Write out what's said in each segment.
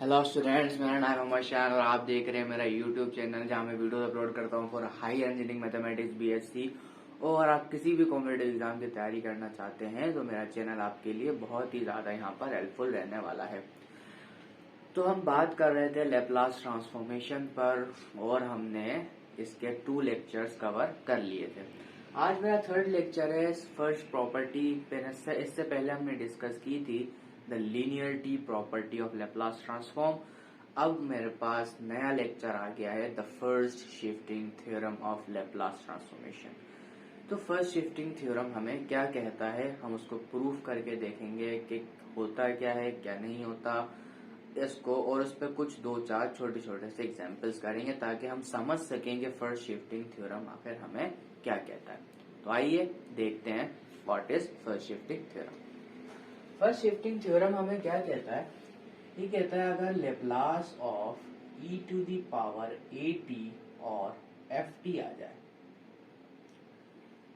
Hello students, मेरा नाम है मोहम्मद शान और आप देख रहे हैं मेरा यूट्यूब चैनल जहां मैं वीडियो अपलोड करता हूं for high engineering mathematics BSc. और आप किसी भी कॉम्पिटेटिव एग्जाम की तैयारी करना चाहते हैं तो मेरा चैनल आपके लिए बहुत ही ज्यादा यहां पर हेल्पफुल रहने वाला है। तो हम बात कर रहे थे लैप्लास ट्रांसफॉर्मेशन पर और हमने इसके 2 लेक्चर्स कवर कर लिए थे। आज मेरा 3rd लेक्चर है फर्स्ट प्रॉपर्टी। इससे पहले हमने डिस्कस की थी the linearity property of Laplace transform. अब मेरे पास नया लेक्चर आ गया है the first shifting theorem of Laplace transformation. तो फर्स्ट शिफ्टिंग थ्योरम हमें क्या कहता है, हम उसको प्रूफ करके देखेंगे कि होता क्या है क्या नहीं होता इसको, और उस पर कुछ 2-4 छोटे छोटे से एग्जांपल्स करेंगे ताकि हम समझ सकेंगे फर्स्ट शिफ्टिंग थ्योरम आखिर हमें क्या कहता है। तो आइए देखते हैं what is first shifting theorem. First shifting theorem हमें क्या कहता है, ये कहता है अगर Laplace of e to the power at और ft आ जाए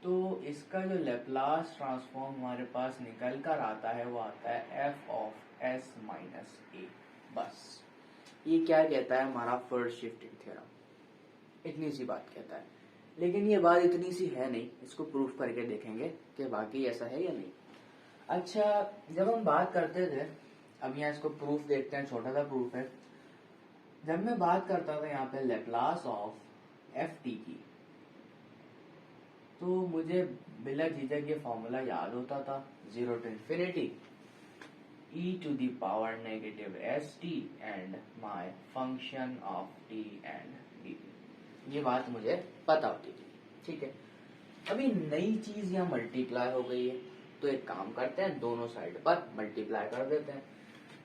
तो इसका जो लेप्लास ट्रांसफॉर्म हमारे पास निकल कर आता है वो आता है f of s minus a। बस ये क्या कहता है हमारा फर्स्ट शिफ्टिंग थ्योरम, इतनी सी बात कहता है। लेकिन ये बात इतनी सी है नहीं, इसको प्रूफ करके देखेंगे कि वाकई ऐसा है या नहीं। अच्छा, जब हम बात करते थे, अब यहाँ इसको प्रूफ देखते हैं, छोटा सा प्रूफ है। जब मैं बात करता था यहाँ पे लेप्लास ऑफ एफ टी की, तो मुझे बिला झिझक ये फॉर्मूला याद होता था 0 to infinity e to the power negative st and my function of t and dt। ये बात मुझे पता होती थी, ठीक है। अभी नई चीज यहाँ मल्टीप्लाई हो गई है, तो एक काम करते हैं, दोनों साइड पर मल्टीप्लाई कर देते हैं।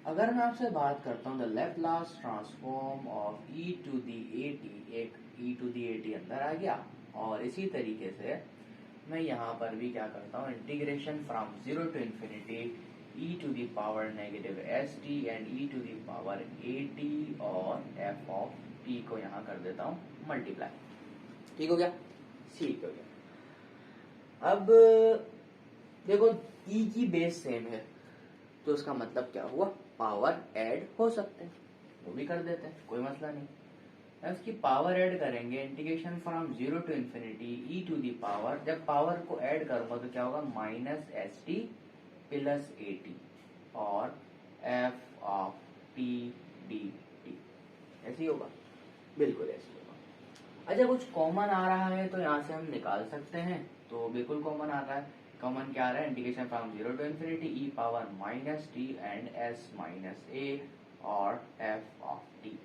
अगर मैं आपसे बात करता हूँ the Laplace transform of e to the at, एक e टू दी at अंदर आ गया, और इसी तरीके से मैं यहाँ पर भी क्या करता हूँ, integration from 0 to infinity e to the power negative st and e to the power at और f ऑफ t को यहाँ कर देता हूँ मल्टीप्लाई। ठीक हो गया, ठीक हो गया। अब देखो e की बेस सेम है तो उसका मतलब क्या हुआ, पावर ऐड हो सकते हैं, वो भी कर देते हैं, कोई मसला नहीं। उसकी पावर ऐड करेंगे, integration from 0 to infinity e to the power, जब पावर को ऐड करूंगा तो क्या होगा, minus S T plus A T और F of T D T. ऐसे ही होगा, बिल्कुल ऐसे ही होगा। अच्छा, कुछ कॉमन आ रहा है तो यहाँ से हम निकाल सकते हैं, तो बिल्कुल कॉमन आ रहा है। कॉमन क्या आ रहा है, integration from 0 to infinity e power minus T and S minus A और एफ ऑफ टी।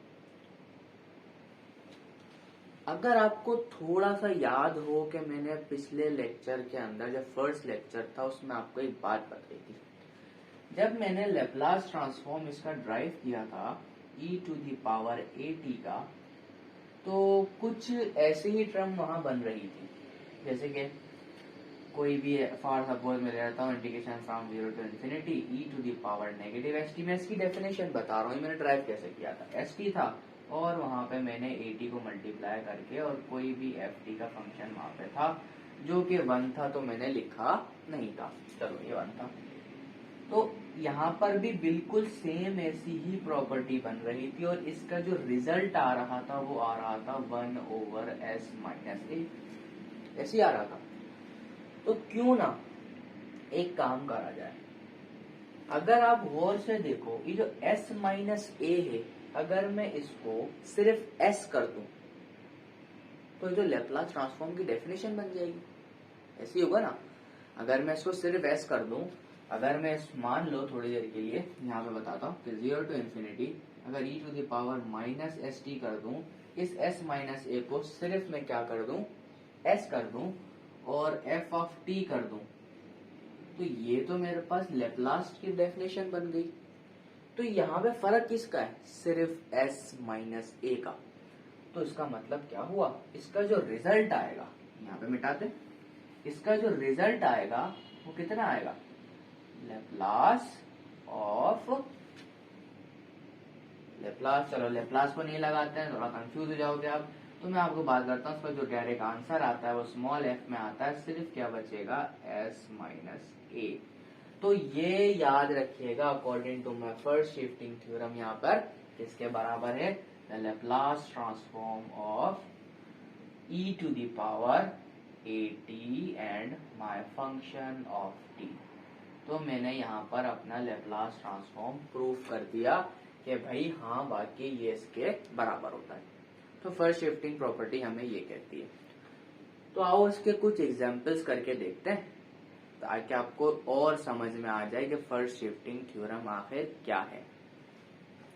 अगर आपको थोड़ा सा याद हो कि मैंने पिछले लेक्चर के अंदर, जब फर्स्ट लेक्चर था उसमें आपको एक बात बताई थी, जब मैंने लेप्लास ट्रांसफॉर्म इसका ड्राइव किया था e to the power at का, तो कुछ ऐसे ही टर्म वहां बन रही थी, जैसे कि कोई भी फॉर सपोज मैं ले लेता हूँ integration from 0 to infinity e to the power negative S T. मैं इसकी डेफिनेशन बता रहा हूँ, मैंने ड्राइव कैसे किया था, एस टी था और वहां पे मैंने ए टी को मल्टीप्लाई करके और कोई भी एफ टी का फंक्शन वहां पे था जो कि 1 था, तो मैंने लिखा नहीं था, चलो ये 1 था। तो यहाँ पर भी बिल्कुल सेम ऐसी ही प्रॉपर्टी बन रही थी और इसका जो रिजल्ट आ रहा था वो आ रहा था 1 over s माइनस ए, ऐसे ही आ रहा था। तो क्यों ना एक काम करा जाए, अगर आप गौर से देखो ये जो s माइनस ए है, अगर मैं इसको सिर्फ s कर दूं तो जो लेप्लास ट्रांसफॉर्म की डेफिनेशन बन जाएगी, ऐसी होगा ना। अगर मैं इसको सिर्फ s कर दूं, अगर मैं मान लो थोड़ी देर के लिए यहाँ पे बताता हूँ कि 0 to infinity अगर e to the power minus S T कर दूं, इस s माइनस ए को सिर्फ मैं क्या कर दूं, s कर दूं और f ऑफ t कर दूं, तो ये तो मेरे पास लेप्लास की डेफिनेशन बन गई। तो यहाँ पे फर्क किसका है, सिर्फ s माइनस ए का। तो इसका मतलब क्या हुआ, इसका जो रिजल्ट आएगा, यहाँ पे मिटाते, इसका जो रिजल्ट आएगा वो कितना आएगा, लेप्लास ऑफ लेप्लास, चलो लेप्लास को नहीं लगाते हैं, थोड़ा कंफ्यूज हो जाओगे आप, तो मैं आपको बात करता हूँ, इसका जो डायरेक्ट आंसर आता है वो स्मॉल f में आता है, सिर्फ क्या बचेगा, s माइनस ए। तो ये याद रखिएगा, according to my first shifting theorem यहाँ पर किसके बराबर है? The Laplace transform of e to the power at and my function of t। तो मैंने यहाँ पर अपना लैप्लास ट्रांसफॉर्म प्रूफ कर दिया कि भाई हाँ वाकई ये इसके बराबर होता है। तो फर्स्ट शिफ्टिंग प्रॉपर्टी हमें ये कहती है। तो आओ इसके कुछ एग्जांपल्स करके देखते हैं ताकि आपको और समझ में आ जाए कि फर्स्ट शिफ्टिंग थ्योरम आखिर क्या है।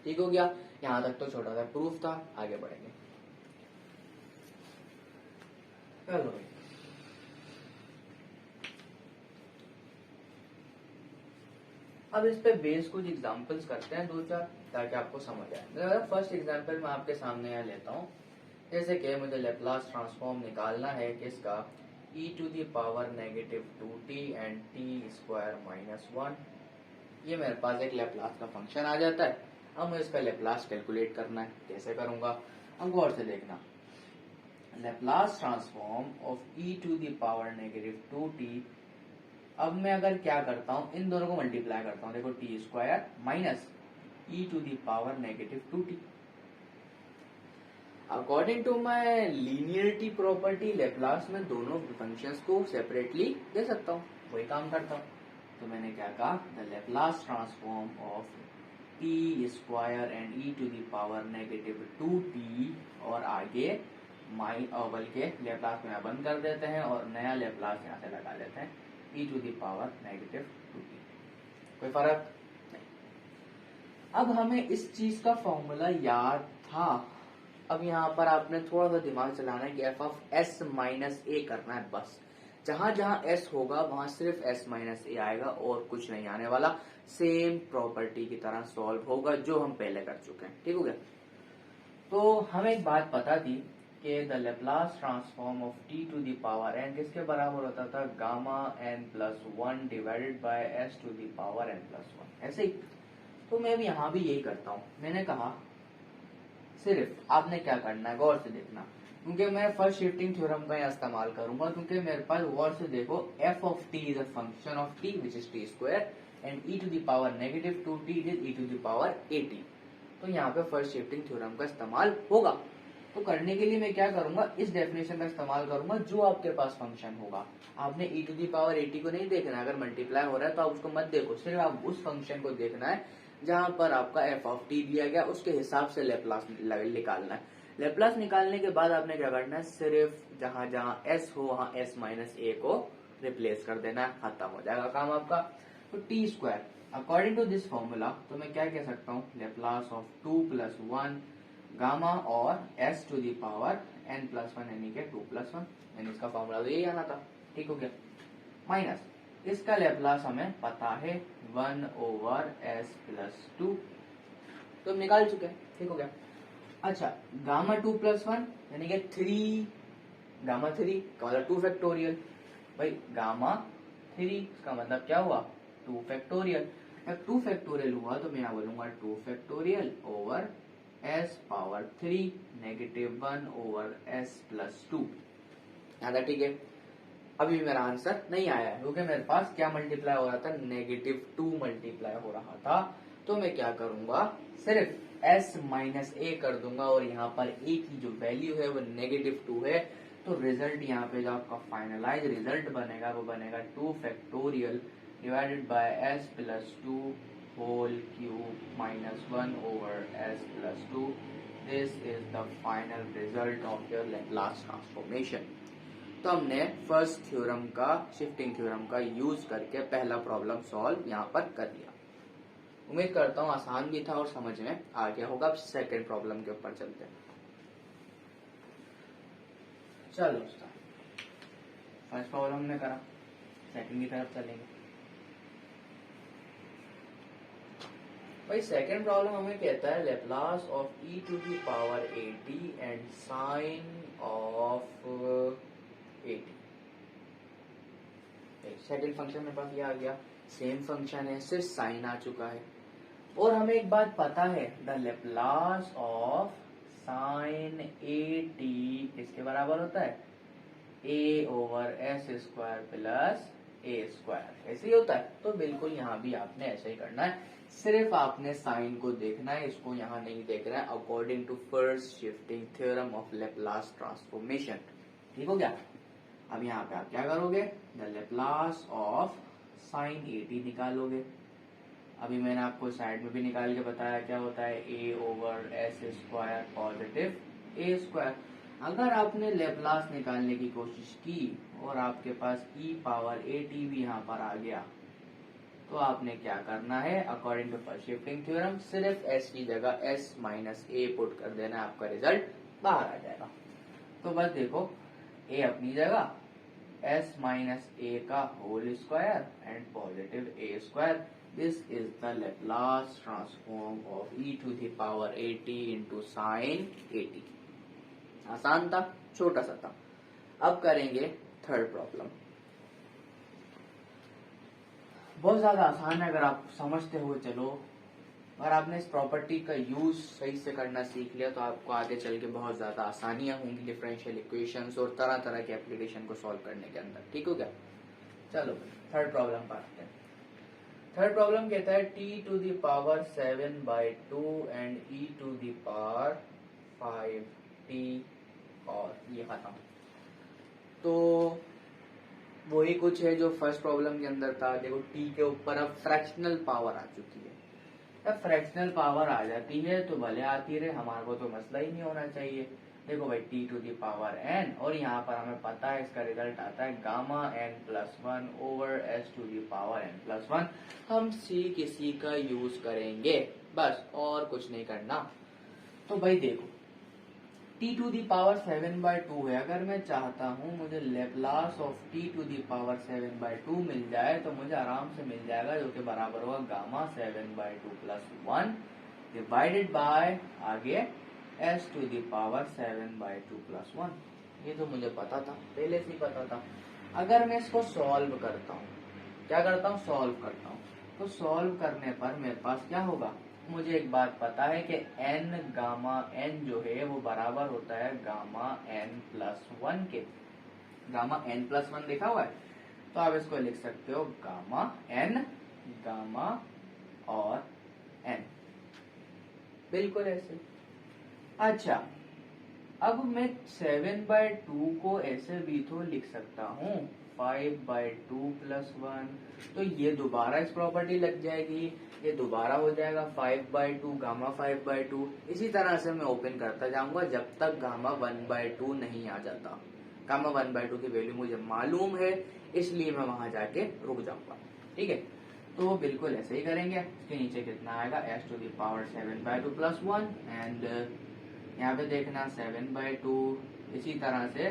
ठीक हो गया? यहाँ तक तो छोटा सा प्रूफ था, आगे बढ़ेंगे। चलो अब इस पे बेस कुछ एग्जांपल्स करते हैं दो चार ताकि आपको समझ आए। फर्स्ट एग्जांपल मैं आपके सामने यहाँ लेता हूँ। जैसे कि मुझे लैप्लास ट्रांसफॉर्म निकालना है किसका? e to the power -2t and t square -1। ये मेरे पास एक लैप्लास का फंक्शन आ जाता है। अब मुझे इसका लैप्लास कैलकुलेट करना है। कैसे करूंगा? अब गौर से देखना। Laplace transform of e to the power -2t। अब मैं अगर क्या करता हूं, इन दोनों को मल्टीप्लाई करता हूं। देखो t square minus e to the power -2t। According to my linearity property Laplace में दोनों फंक्शंस को सेपरेटली दे सकता हूं, वही काम करता हूं। तो मैंने क्या कहा? The Laplace transform of t square and e to the power -2t और आगे माई बल्कि लैप्लास को यहाँ बंद कर देते हैं और नया लैप्लास यहाँ से लगा लेते हैं e to the power -2t। कोई फर्क नहीं। अब हमें इस चीज का फॉर्मूला याद था। अब यहाँ पर आपने थोड़ा सा दिमाग चलाना है कि एफ ऑफ s माइनस ए करना है बस। जहां जहां s होगा वहां सिर्फ s माइनस ए आएगा और कुछ नहीं आने वाला। सेम प्रॉपर्टी की तरह सॉल्व होगा जो हम पहले कर चुके हैं। ठीक हो गया? तो हमें एक बात पता थी कि the Laplace transform of t to the power n किसके बराबर होता था? Gamma n+1 divided by s to the power n+1। ऐसे ही तो मैं यहाँ भी यही करता हूँ। मैंने कहा सिर्फ आपने क्या करना है, गौर से देखना, क्योंकि मैं फर्स्ट शिफ्टिंग थ्योरम का यहाँ इस्तेमाल करूंगा क्योंकि मेरे पास गौर से देखो f of t is a function of t which is t square and e to the power -2t is e to the power at। तो यहाँ पे फर्स्ट शिफ्टिंग थ्योरम का इस्तेमाल होगा। तो करने के लिए मैं क्या करूंगा? इस डेफिनेशन का इस्तेमाल करूंगा जो आपके पास फंक्शन होगा। आपने e to the power at को नहीं देखना। अगर मल्टीप्लाई हो रहा है तो आप उसको मत देखो, सिर्फ आप उस फंक्शन को देखना है जहां पर आपका f ऑफ t दिया गया, उसके हिसाब से लैप्लास निकालना है। लैप्लास निकालने के बाद आपने क्या करना है? सिर्फ जहां जहां s हो वहां s माइनस ए को रिप्लेस कर देना है, खत्म हो जाएगा काम आपका। तो t square according to this formula तो मैं क्या कह सकता हूँ? लैप्लास ऑफ 2+1 गामा और s to the power n+1 यानी कि 2+1, यानी इसका फॉर्मूला तो यही आना था। ठीक हो गया? माइनस इसका लैप्लास हमें पता है 1/s+2, तो हम निकाल चुके हैं। ठीक हो गया? अच्छा, गामा 2+1 यानी कि 3 गामा 3 का मतलब 2 फैक्टोरियल। भाई गामा 3 इसका मतलब क्या हुआ? 2 फैक्टोरियल। जब 2 फैक्टोरियल हुआ तो मैं यहाँ बोलूंगा 2 factorial over s power 3 -1/s+2। यहाँ था? ठीक है? अभी मेरा आंसर नहीं आया है क्योंकि मेरे पास क्या मल्टीप्लाई हो रहा था? -2 मल्टीप्लाई हो रहा था। तो मैं क्या करूंगा? सिर्फ s माइनस ए कर दूंगा और यहाँ पर a की जो वैल्यू है वो -2 है। तो रिजल्ट यहाँ पे जो आपका फाइनलाइज रिजल्ट बनेगा वो बनेगा 2 factorial divided by s+2 whole cube -1/s+2। This is the final result of your Laplace transformation. तो हमने फर्स्ट थ्योरम का, शिफ्टिंग थ्योरम का यूज करके पहला प्रॉब्लम सॉल्व यहाँ पर कर लिया। उम्मीद करता हूँ आसान भी था और समझ में आ गया होगा। अब सेकंड प्रॉब्लम के ऊपर चलते हैं। चलो फर्स्ट प्रॉब्लम हमने करा, सेकंड की तरफ चलेंगे। भाई सेकंड प्रॉब्लम हमें कहता है Laplace of e to the power at and sine of at। Second function मेरे पास ये आ गया, सेम फंक्शन है, सिर्फ साइन आ चुका है। और हमें एक बात पता है, the Laplace of sine at किसके बराबर होता है? a/s² प्लस ए स्क्वायर, ऐसे ही होता है। तो बिल्कुल यहाँ भी आपने ऐसे ही करना है, सिर्फ आपने साइन को देखना है, इसको यहाँ नहीं देखना है, according to first shifting theorem of Laplace transformation. ठीक हो गया। अब यहाँ पे आप क्या करोगे, द लेप्लास ऑफ साइन 80 निकालोगे। अभी मैंने आपको साइड में भी निकाल के बताया क्या होता है, ए over S square positive a square. अगर आपने लेप्लास निकालने की कोशिश की और आपके पास ई पावर ए टी भी यहाँ पर आ गया, तो आपने क्या करना है, according to first shifting theorem सिर्फ एस की जगह एस माइनस ए पुट कर देना, आपका रिजल्ट बाहर आ जाएगा। तो बस देखो, ए अपनी जगह, एस माइनस ए का whole square and positive a square. This is the Laplace transform of e to the power 80 into sine 80। आसान था, छोटा सा था। अब करेंगे थर्ड प्रॉब्लम। बहुत ज्यादा आसान है अगर आप समझते हुए चलो। अगर आपने इस प्रॉपर्टी का यूज सही से करना सीख लिया तो आपको आगे चल के बहुत ज्यादा आसानियां होंगी डिफरेंशियल इक्वेशंस और तरह तरह के एप्लीकेशन को सॉल्व करने के अंदर। ठीक हो गया। चलो थर्ड प्रॉब्लम पढ़ते हैं। थर्ड प्रॉब्लम कहता है t to the power 7/2 and e to the power 5t और ये खत्म। तो वही कुछ है जो फर्स्ट प्रॉब्लम के अंदर था। देखो t के ऊपर अब फ्रैक्शनल पावर आ चुकी है। जब फ्रैक्शनल पावर आ जाती है तो भले आती रहे, हमारे को तो मसला ही नहीं होना चाहिए। देखो भाई t to the power n, और यहाँ पर हमें पता है इसका रिजल्ट आता है gamma n plus 1 over s to the power n plus 1। हम सी किसी का यूज करेंगे बस, और कुछ नहीं करना। तो भाई देखो t टू दी पावर 7/2 है। अगर मैं चाहता हूँ मुझे Laplace of t to the power 7/2 मिल जाए तो मुझे आराम से मिल जाएगा, जो कि बराबर होगा गामा 7/2 प्लस 1 डिवाइडेड बाय आगे s to the power 7/2 plus 1। ये तो मुझे पता था, पहले से ही पता था। अगर मैं इसको सॉल्व करता हूँ, क्या करता हूँ, सॉल्व करता हूँ, तो सॉल्व करने पर मेरे पास क्या होगा, मुझे एक बात पता है कि n गामा n जो है वो बराबर होता है गामा n प्लस 1 के। गामा n प्लस 1 लिखा हुआ है, तो आप इसको लिख सकते हो गामा n, गामा और n, बिल्कुल ऐसे। अच्छा, अब मैं 7/2 को ऐसे भी तो लिख सकता हूँ 5/2 प्लस 1। तो ये दोबारा इस प्रॉपर्टी लग जाएगी, ये दोबारा हो जाएगा 5/2 गामा 5/2। इसी तरह से मैं ओपन करता जाऊंगा जब तक गामा 1/2 नहीं आ जाता। गामा 1/2 की वैल्यू मुझे मालूम है, इसलिए मैं वहां जाके रुक जाऊंगा। ठीक है, तो बिल्कुल ऐसे ही करेंगे। इसके नीचे कितना आएगा, s to the power 7/2 plus 1 and यहाँ पे देखना 7/2, इसी तरह से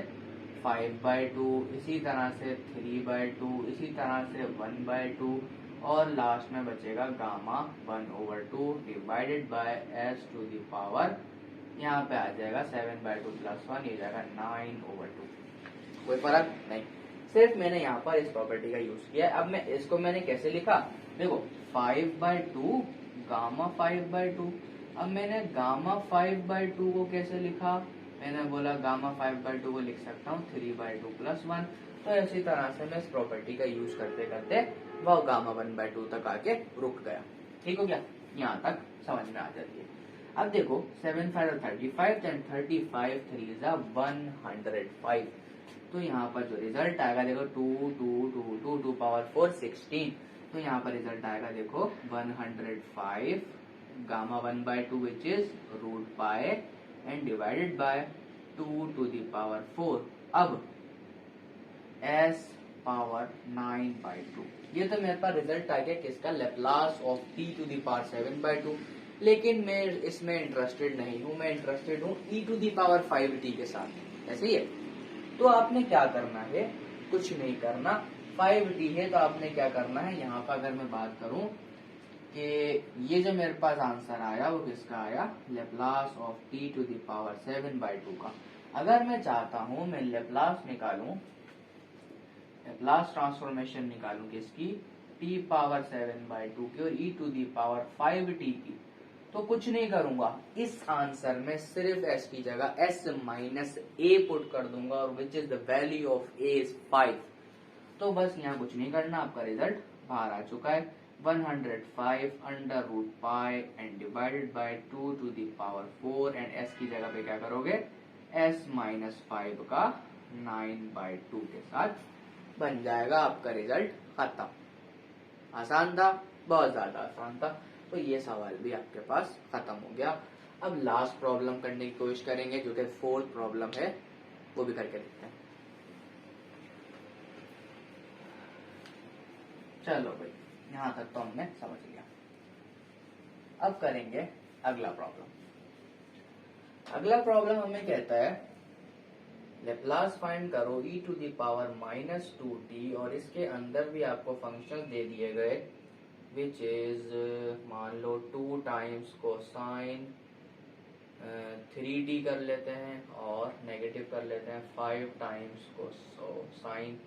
5/2, इसी तरह से 3/2, इसी तरह से 1/2, और लास्ट में बचेगा gamma 1/2 divided by s to the power, यहाँ पे आ जाएगा 7/2 प्लस 1, ये जाएगा 9/2। कोई फर्क नहीं, सिर्फ मैंने यहाँ पर इस प्रॉपर्टी का यूज किया। अब मैं इसको मैंने कैसे लिखा, देखो 5/2 गामा 5/2। अब मैंने गामा 5/2 को कैसे लिखा, मैंने बोला गामा 5/2 को लिख सकता हूँ 3/2 प्लस 1। तो इसी तरह से मैं इस प्रॉपर्टी का यूज करते करते वह गामा 1/2 तक आके रुक गया। ठीक हो गया, यहाँ तक समझ में आ जाती है। अब देखो 7 5 35 एंड 35 3 105। तो यहाँ पर जो रिजल्ट आएगा देखो 2 2 2 2 2 पावर 4 16। तो यहाँ पर रिजल्ट आएगा देखो 105 gamma 1/2 which is root pi and divided by 2 to the power 4। अब s पावर 9/2। ये तो मेरे पास रिजल्ट आ गया किसका, Laplace of t to the power 7/2। लेकिन मैं इसमें इंटरेस्टेड नहीं हूं, मैं इंटरेस्टेड हूं e to the power 5t के साथ। ऐसे ही है, तो आपने क्या करना है, कुछ नहीं करना। 5t है तो आपने क्या करना है, यहाँ पर अगर मैं बात करूं कि ये जो मेरे पास आंसर आया वो किसका आया, Laplace of t to the power 7/2 का। अगर मैं चाहता हूं मैं लेप्लास निकालूं, लेप्लास ट्रांसफॉर्मेशन निकालूं किसकी, t पावर 7/2 की और e to the power 5t की, तो कुछ नहीं करूंगा, इस आंसर में सिर्फ s की जगह s माइनस a पुट कर दूंगा, और which is the value of a is 5। तो बस यहाँ कुछ नहीं करना, आपका रिजल्ट बाहर आ चुका है 105 under root pi and divided by 2 to the power 4 and s की जगह पे क्या करोगे s माइनस 5 का 9/2 के साथ बन जाएगा आपका रिजल्ट खत्म। आसान था, बहुत ज्यादा आसान था। तो ये सवाल भी आपके पास खत्म हो गया। अब लास्ट प्रॉब्लम करने की कोशिश करेंगे जो कि फोर्थ प्रॉब्लम है, वो भी करके देखते हैं। चलो भाई, यहां तक तो हमने समझ लिया। अब करेंगे अगला प्रॉब्लम। अगला प्रॉब्लम हमें कहता है लेप्लास फाइंड करो e to the power -2t और इसके अंदर भी आपको फंक्शन दे दिए गए विच इज मान लो 2 टाइम्स कोसाइन 3t कर लेते हैं और नेगेटिव कर लेते हैं 5 times cosine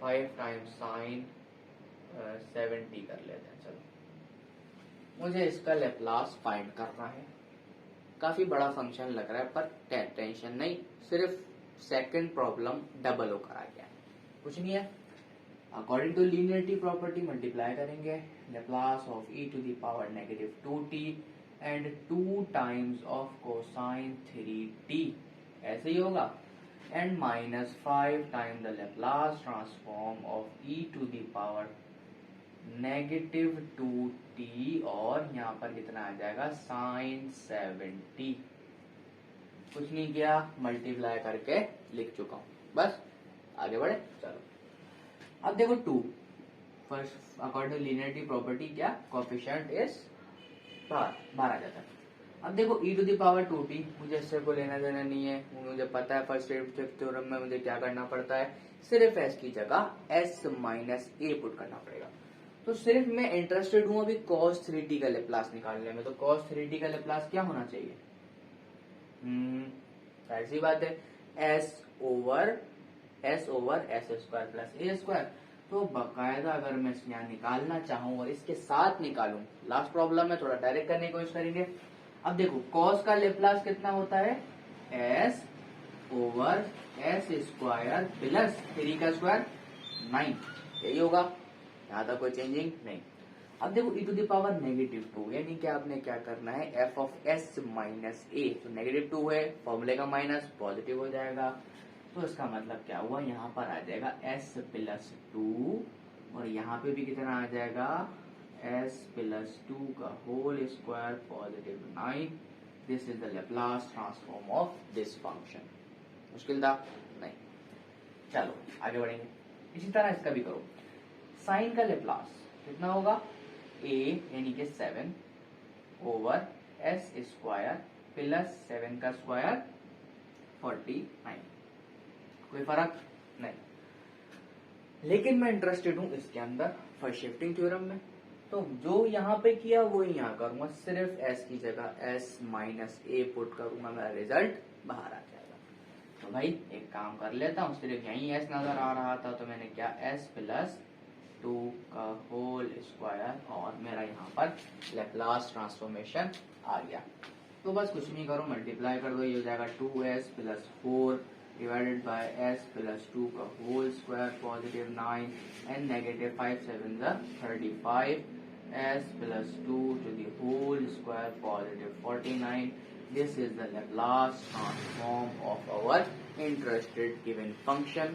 5 times sign 7t कर लेते हैं। चलो, मुझे इसका लेप्लास फाइंड करना है। काफी बड़ा फंक्शन लग रहा है पर टेंशन नहीं, सिर्फ सेकंड प्रॉब्लम डबल होकर आ गया है, कुछ नहीं है। According to linearity property multiply करेंगे Laplace of e to the power -2t and 2 times of cosine 3t, ऐसे ही होगा, and -5 time the Laplace transform of e to the power -2t और यहाँ पर कितना आ जाएगा साइन 7t। कुछ नहीं किया, मल्टीप्लाई करके लिख चुका हूं, बस आगे बढ़े। चलो, अब देखो 2 first according to linearity property क्या कोएफिशिएंट इज बाहर आ जाता है। अब देखो e to the power 2t, मुझे इससे को लेना देना नहीं है, मुझे पता है फर्स्ट थ्योरम में मुझे क्या करना पड़ता है, सिर्फ s की जगह s माइनस a पुट करना पड़ेगा। तो सिर्फ मैं इंटरेस्टेड हूं अभी cos 3t का लेप्लास निकालने में, तो cos 3t का लेप्लास क्या होना चाहिए, ऐसी बात है s over s square plus a square. तो बकायदा अगर मैं यहाँ निकालना चाहूं और इसके साथ निकालूं, लास्ट प्रॉब्लम में थोड़ा डायरेक्ट करने की कोशिश करेंगे। अब देखो cos का लेप्लास कितना होता है s over s square plus 3 का स्क्वायर 9, यही होगा, यहाँ तक कोई चेंजिंग नहीं। अब देखो e टू द पावर -2, यानी कि आपने क्या करना है f of s minus a, तो -2 है, फॉर्मूले का माइनस पॉजिटिव हो जाएगा, तो इसका मतलब क्या हुआ, यहाँ पर आ जाएगा s प्लस 2 और यहाँ पे भी कितना आ जाएगा s प्लस 2 का whole square positive 9। This is the Laplace transform of this function. मुश्किल था नहीं, चलो आगे बढ़ेंगे। इसी तरह इसका भी करो, साइन का लेप्लास कितना होगा a यानी कि 7 ओवर s स्क्वायर प्लस 7 का स्क्वायर 49, कोई फर्क नहीं। लेकिन मैं इंटरेस्टेड हूं इसके अंदर फर्स्ट शिफ्टिंग थ्योरम में, तो जो यहाँ पे किया वो यहाँ करूंगा, सिर्फ s की जगह s माइनस a पुट करूंगा, मेरा रिजल्ट बाहर आ जाएगा। तो भाई एक काम कर लेता हूँ, सिर्फ यही s नजर आ रहा था तो मैंने क्या s प्लस 2 का होल स्क्वायर और मेरा यहाँ पर लेप्लास ट्रांसफॉर्मेशन आ गया। तो बस कुछ नहीं करो, मल्टीप्लाई कर दो, ये हो जाएगा 2s plus 4 divided by s plus 2 का whole square positive 9 and negative 5 7 35 s plus 2 to the whole square positive 49। This is the Laplace transform of our interested given function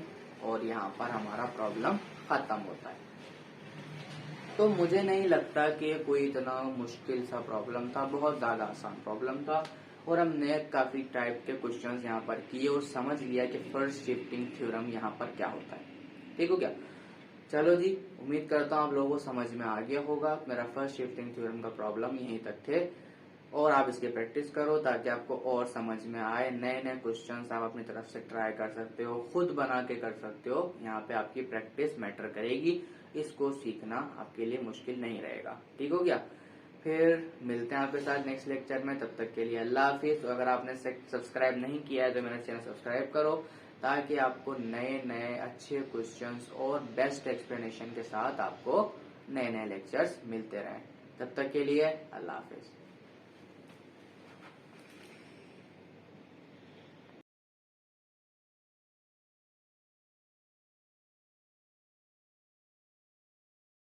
और यहाँ पर हमारा प्रॉब्लम खत्म होता है। तो मुझे नहीं लगता कि कोई इतना मुश्किल सा प्रॉब्लम था, बहुत ज्यादा आसान प्रॉब्लम था और हमने काफी टाइप के क्वेश्चंस यहाँ पर किए और समझ लिया कि फर्स्ट शिफ्टिंग थ्योरम यहाँ पर क्या होता है। ठीक हो क्या? चलो जी, उम्मीद करता हूँ आप लोगों को समझ में आ गया होगा। मेरा फर्स्ट शिफ्टिंग थ्योरम का प्रॉब्लम यहीं तक थे और आप इसकी प्रैक्टिस करो ताकि आपको और समझ में आए। नए नए क्वेश्चंस आप अपनी तरफ से ट्राई कर सकते हो, खुद बना के कर सकते हो। यहाँ पे आपकी प्रैक्टिस मैटर करेगी, इसको सीखना आपके लिए मुश्किल नहीं रहेगा। ठीक हो गया? फिर मिलते हैं आपके साथ नेक्स्ट लेक्चर में, तब तक के लिए अल्लाह हाफिज। तो अगर आपने सब्सक्राइब नहीं किया है तो मेरा चैनल सब्सक्राइब करो ताकि आपको नए नए अच्छे क्वेश्चंस और बेस्ट एक्सप्लेनेशन के साथ आपको नए नए लेक्चर्स मिलते रहें। तब तक के लिए अल्लाह हाफिज।